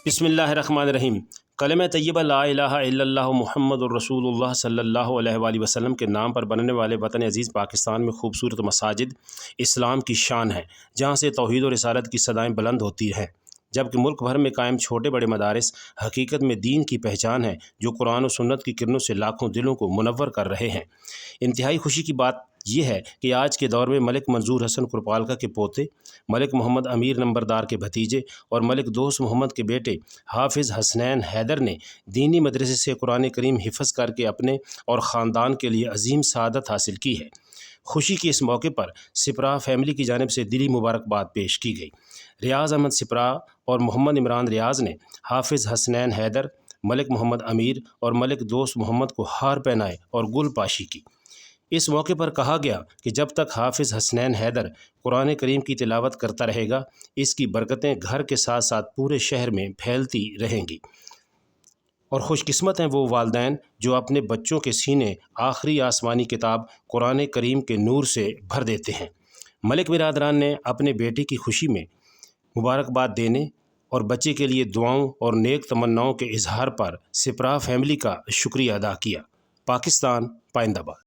بسم اللہ الرحمن الرحیم۔ کلمہ طیبہ لا الہ الا اللہ محمد الرسول اللہ صلی اللہ علیہ وآلہ وسلم کے نام پر بننے والے وطن عزیز پاکستان میں خوبصورت مساجد اسلام کی شان ہیں، جہاں سے توحید و رسالت کی صدائیں بلند ہوتی ہیں، جبکہ ملک بھر میں قائم چھوٹے بڑے مدارس حقیقت میں دین کی پہچان ہیں، جو قرآن و سنت کی کرنوں سے لاکھوں دلوں کو منور کر رہے ہیں۔ انتہائی خوشی کی بات یہ ہے کہ آج کے دور میں ملک منظور حسن کرپالکا کے پوتے، ملک محمد امیر نمبردار کے بھتیجے اور ملک دوست محمد کے بیٹے حافظ حسنین حیدر نے دینی مدرسے سے قرآن کریم حفظ کر کے اپنے اور خاندان کے لیے عظیم سعادت حاصل کی ہے۔ خوشی کے اس موقع پر سپرا فیملی کی جانب سے دلی مبارکباد پیش کی گئی۔ ریاض احمد سپرا اور محمد عمران ریاض نے حافظ حسنین حیدر، ملک محمد امیر اور ملک دوست محمد کو ہار پہنائے اور گل پاشی کی۔ اس موقع پر کہا گیا کہ جب تک حافظ حسنین حیدر قرآن کریم کی تلاوت کرتا رہے گا، اس کی برکتیں گھر کے ساتھ ساتھ پورے شہر میں پھیلتی رہیں گی، اور خوش قسمت ہیں وہ والدین جو اپنے بچوں کے سینے آخری آسمانی کتاب قرآن کریم کے نور سے بھر دیتے ہیں۔ ملک برادران نے اپنے بیٹے کی خوشی میں مبارکباد دینے اور بچے کے لیے دعاؤں اور نیک تمناؤں کے اظہار پر سپرا فیملی کا شکریہ ادا کیا۔ پاکستان پائندہ باد۔